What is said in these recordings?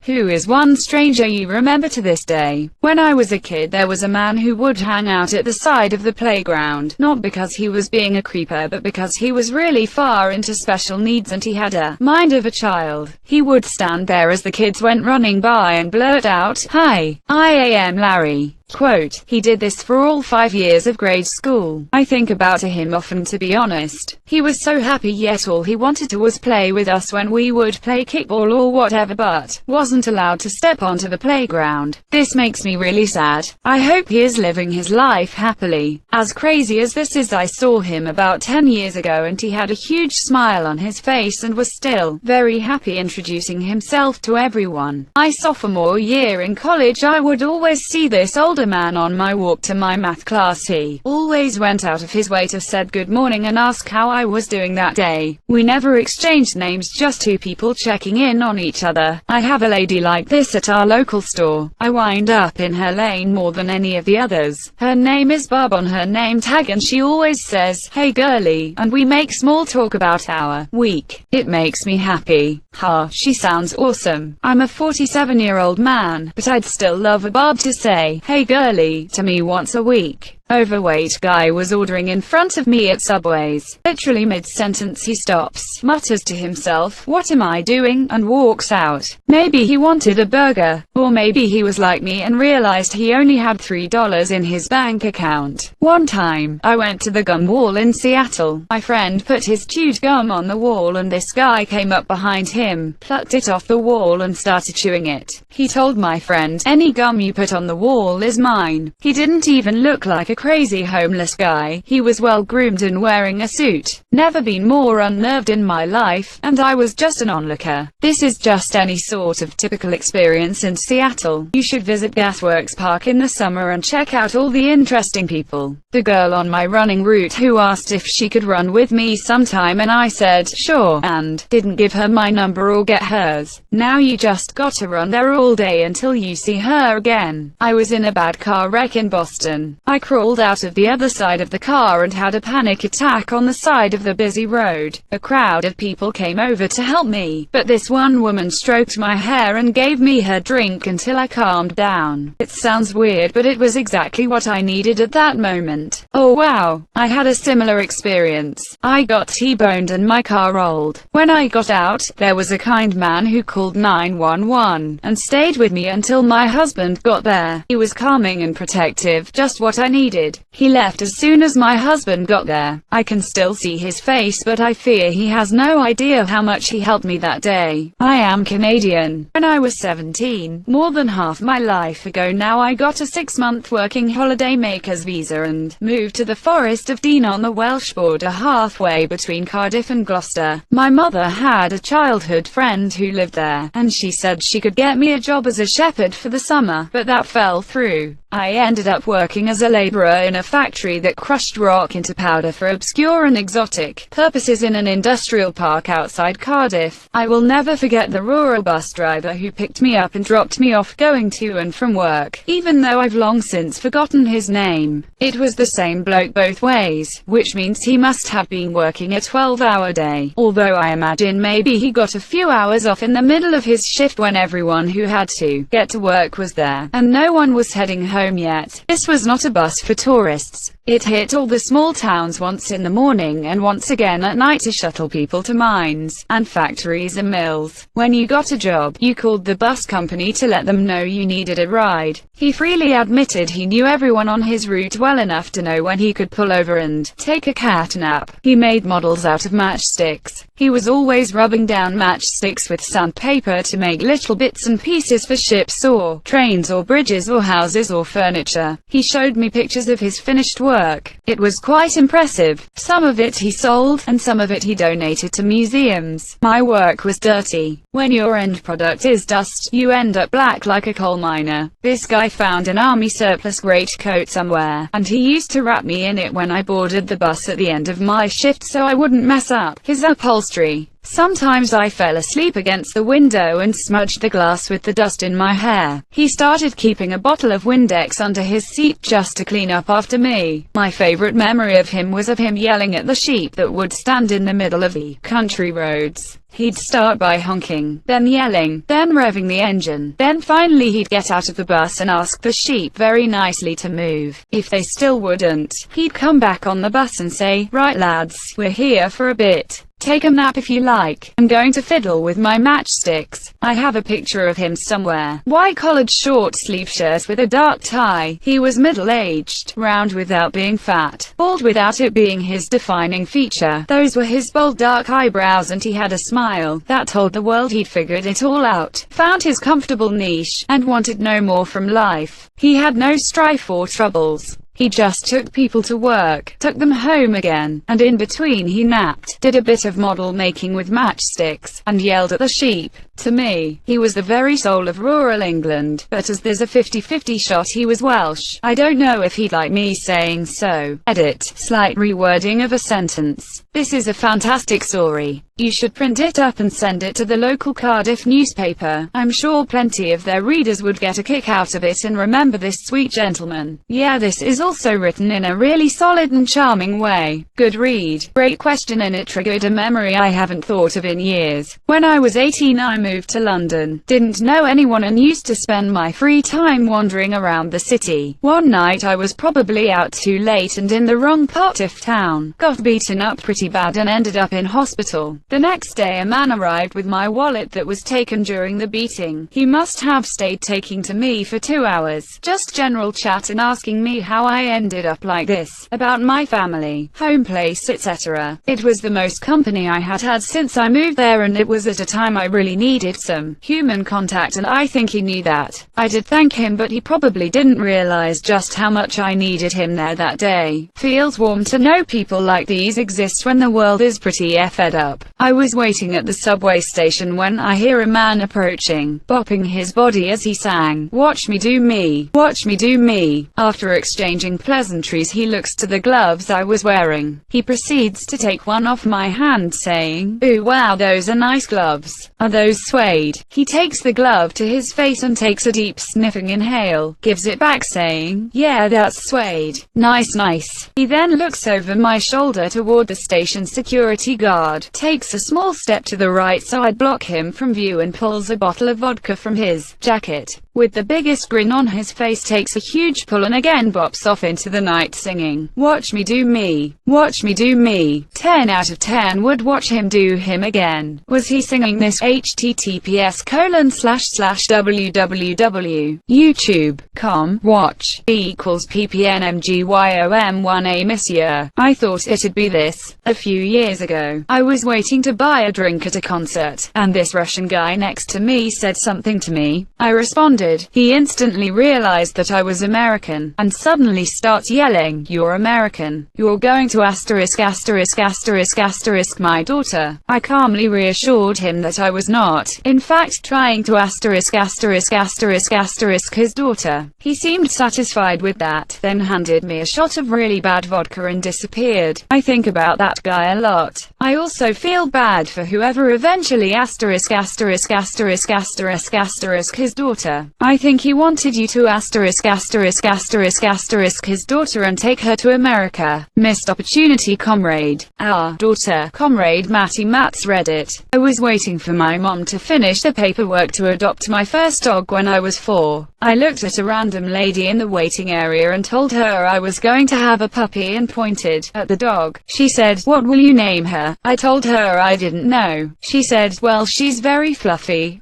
Who is one stranger you remember to this day? When I was a kid, there was a man who would hang out at the side of the playground, not because he was being a creeper but because he was really far into special needs and he had a mind of a child. He would stand there as the kids went running by and blurt out, "Hi, I am Larry." Quote, he did this for all 5 years of grade school. I think about him often, to be honest. He was so happy, yet all he wanted to was play with us when we would play kickball or whatever, but wasn't allowed to step onto the playground. This makes me really sad. I hope he is living his life happily. As crazy as this is, I saw him about 10 years ago and he had a huge smile on his face and was still very happy introducing himself to everyone. My sophomore year in college, I would always see this older man on my walk to my math class. He always went out of his way to said good morning and ask how I was doing that day. We never exchanged names, just two people checking in on each other. I have a lady like this at our local store. I wind up in her lane more than any of the others. Her name is Barb on her name tag and she always says, "Hey girly," and we make small talk about our week. It makes me happy. Ha, she sounds awesome. I'm a 47-year-old man, but I'd still love a Barb to say, "Hey girly," to me once a week. Overweight guy was ordering in front of me at Subways. Literally mid-sentence he stops, mutters to himself, "What am I doing?" and walks out. Maybe he wanted a burger. Or maybe he was like me and realized he only had $3 in his bank account. One time, I went to the gum wall in Seattle. My friend put his chewed gum on the wall and this guy came up behind him, plucked it off the wall and started chewing it. He told my friend, "Any gum you put on the wall is mine." He didn't even look like a crazy homeless guy. He was well groomed and wearing a suit. Never been more unnerved in my life, and I was just an onlooker. This is just any sort of typical experience in Seattle. You should visit Gasworks Park in the summer and check out all the interesting people. The girl on my running route who asked if she could run with me sometime and I said, sure, and didn't give her my number or get hers. Now you just gotta run there all day until you see her again. I was in a bad car wreck in Boston. I crawled out of the other side of the car and had a panic attack on the side of the busy road. A crowd of people came over to help me, but this one woman stroked my hair and gave me her drink until I calmed down. It sounds weird, but it was exactly what I needed at that moment. Oh wow, I had a similar experience. I got T-boned and my car rolled. When I got out, there was a kind man who called 911 and stayed with me until my husband got there. He was calming and protective, just what I needed. He left as soon as my husband got there. I can still see his face, but I fear he has no idea how much he helped me that day. I am Canadian. When I was 17, more than half my life ago now, I got a 6-month working holiday maker's visa and moved to the Forest of Dean on the Welsh border, halfway between Cardiff and Gloucester. My mother had a childhood friend who lived there, and she said she could get me a job as a shepherd for the summer, but that fell through. I ended up working as a laborer in a factory that crushed rock into powder for obscure and exotic purposes in an industrial park outside Cardiff. I will never forget the rural bus driver who picked me up and dropped me off going to and from work, even though I've long since forgotten his name. It was the same bloke both ways, which means he must have been working a 12-hour day, although I imagine maybe he got a few hours off in the middle of his shift when everyone who had to get to work was there, and no one was heading home yet. This was not a bus for tourists. It hit all the small towns once in the morning and once again at night to shuttle people to mines and factories and mills. When you got a job, you called the bus company to let them know you needed a ride. He freely admitted he knew everyone on his route well enough to know when he could pull over and take a cat nap. He made models out of matchsticks. He was always rubbing down matchsticks with sandpaper to make little bits and pieces for ships or trains or bridges or houses or furniture. He showed me pictures of his finished work. It was quite impressive. Some of it he sold, and some of it he donated to museums. My work was dirty. When your end product is dust, you end up black like a coal miner. This guy found an army surplus greatcoat somewhere, and he used to wrap me in it when I boarded the bus at the end of my shift so I wouldn't mess up his upholstery. Sometimes I fell asleep against the window and smudged the glass with the dust in my hair. He started keeping a bottle of Windex under his seat just to clean up after me. My favorite memory of him was of him yelling at the sheep that would stand in the middle of the country roads. He'd start by honking, then yelling, then revving the engine, then finally he'd get out of the bus and ask the sheep very nicely to move. If they still wouldn't, he'd come back on the bus and say, "Right lads, we're here for a bit. Take a nap if you like. I'm going to fiddle with my matchsticks." I have a picture of him somewhere. White collared short sleeve shirt with a dark tie. He was middle-aged, round without being fat, bald without it being his defining feature. Those were his bold dark eyebrows, and he had a smile that told the world he'd figured it all out, found his comfortable niche, and wanted no more from life. He had no strife or troubles. He just took people to work, took them home again, and in between he napped, did a bit of model making with matchsticks, and yelled at the sheep. To me, he was the very soul of rural England, but as there's a 50-50 shot he was Welsh. I don't know if he'd like me saying so. Edit. Slight rewording of a sentence. This is a fantastic story. You should print it up and send it to the local Cardiff newspaper. I'm sure plenty of their readers would get a kick out of it and remember this sweet gentleman. Yeah, this is also written in a really solid and charming way. Good read. Great question, and it triggered a memory I haven't thought of in years. When I was 18 I moved to London. Didn't know anyone and used to spend my free time wandering around the city. One night I was probably out too late and in the wrong part of town. Got beaten up pretty bad and ended up in hospital. The next day a man arrived with my wallet that was taken during the beating. He must have stayed talking to me for 2 hours. Just general chat and asking me how I ended up like this, about my family, home place, etc. It was the most company I had had since I moved there, and it was at a time I really needed some human contact, and I think he knew that. I did thank him, but he probably didn't realize just how much I needed him there that day. Feels warm to know people like these exist when the world is pretty fed up. I was waiting at the subway station when I hear a man approaching, bopping his body as he sang, "Watch me do me, watch me do me." After exchanging pleasantries he looks to the gloves I was wearing. He proceeds to take one off my hand saying, "Ooh wow, those are nice gloves. Are those suede?" He takes the glove to his face and takes a deep sniffing inhale, gives it back saying, "Yeah, that's suede. Nice nice." He then looks over my shoulder toward the station security guard, takes a small step to the right so I'd block him from view, and pulls a bottle of vodka from his jacket. With the biggest grin on his face, takes a huge pull and again bops off into the night singing, "Watch me do me, watch me do me." 10 out of 10 would watch him do him again. Was he singing this? https://www.youtube.com watch equals ppnmgym1a monsieur. I thought it'd be this. A few years ago, I was waiting to buy a drink at a concert, and this Russian guy next to me said something to me. I responded. He instantly realized that I was American, and suddenly starts yelling, "You're American. You're going to asterisk asterisk asterisk asterisk my daughter." I calmly reassured him that I was not, in fact, trying to asterisk asterisk asterisk asterisk his daughter. He seemed satisfied with that, then handed me a shot of really bad vodka and disappeared. I think about that guy a lot. I also feel bad for whoever eventually asterisk asterisk asterisk asterisk asterisk his daughter. I think he wanted you to asterisk asterisk asterisk asterisk his daughter and take her to America. Missed opportunity, comrade. Our daughter, comrade Matty Matt's Reddit. I was waiting for my mom to finish the paperwork to adopt my first dog when I was 4. I looked at a random lady in the waiting area and told her I was going to have a puppy and pointed at the dog. She said, "What will you name her?" I told her I didn't know. She said, "Well, she's very fluffy."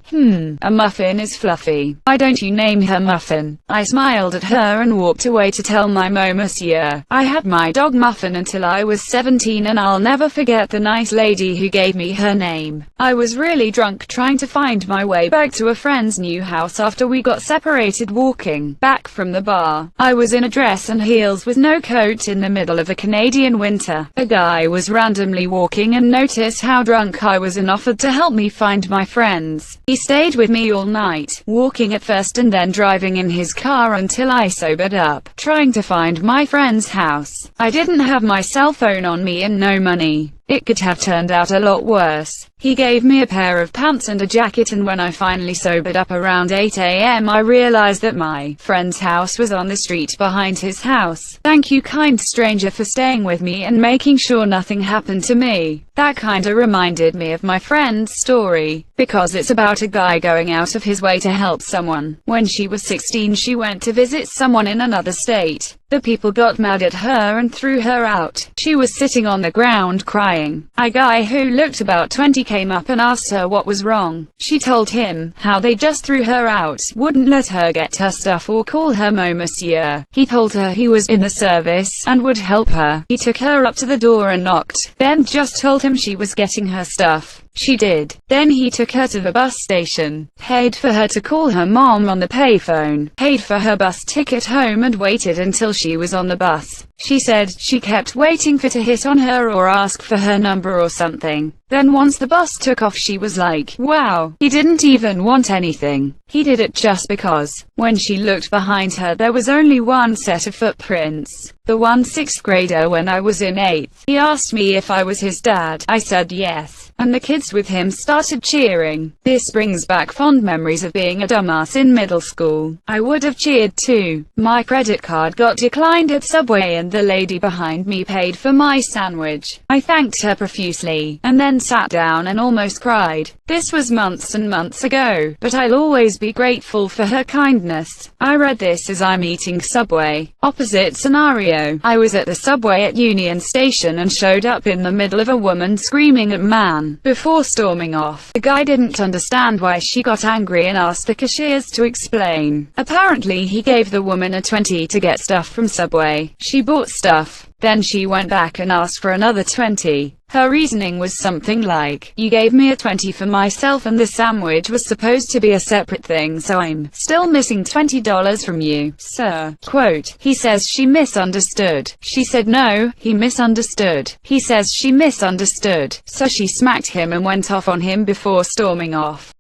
A muffin is fluffy. Why don't you name her Muffin? I smiled at her and walked away to tell my monsieur. I had my dog Muffin until I was 17, and I'll never forget the nice lady who gave me her name. I was really drunk trying to find my way back to a friend's new house after we got separated, walking back from the bar. I was in a dress and heels with no coat in the middle of a Canadian winter. A guy was randomly walking and noticed how drunk I was and offered to help me find my friends. He stayed with me all night, walking at first and then driving in his car until I sobered up, trying to find my friend's house. I didn't have my cell phone on me and no money. It could have turned out a lot worse. He gave me a pair of pants and a jacket, and when I finally sobered up around 8 a.m. I realized that my friend's house was on the street behind his house. Thank you, kind stranger, for staying with me and making sure nothing happened to me. That kinda reminded me of my friend's story, because it's about a guy going out of his way to help someone. When she was 16, she went to visit someone in another state. The people got mad at her and threw her out. She was sitting on the ground crying. A guy who looked about 20 came up and asked her what was wrong. She told him how they just threw her out, wouldn't let her get her stuff or call her monsieur. He told her he was in the service and would help her. He took her up to the door and knocked, then just told him she was getting her stuff. She did. Then he took her to the bus station, paid for her to call her mom on the payphone, paid for her bus ticket home and waited until she was on the bus. She said she kept waiting for to hit on her or ask for her number or something. Then once the bus took off, she was like, wow, he didn't even want anything. He did it just because. When she looked behind her, there was only one set of footprints. The one sixth grader when I was in 8th. He asked me if I was his dad. I said yes, and the kids with him started cheering. This brings back fond memories of being a dumbass in middle school. I would have cheered too. My credit card got declined at Subway and the lady behind me paid for my sandwich. I thanked her profusely, and then sat down and almost cried. This was months and months ago, but I'll always be grateful for her kindness. I read this as I'm eating Subway. Opposite scenario. I was at the Subway at Union Station and showed up in the middle of a woman screaming at man before storming off. The guy didn't understand why she got angry and asked the cashiers to explain. Apparently he gave the woman a 20 to get stuff from Subway. She bought stuff. Then she went back and asked for another 20. Her reasoning was something like, you gave me a 20 for myself and the sandwich was supposed to be a separate thing, so I'm still missing $20 from you, sir. Quote, he says she misunderstood. She said no, he misunderstood. He says she misunderstood. So she smacked him and went off on him before storming off.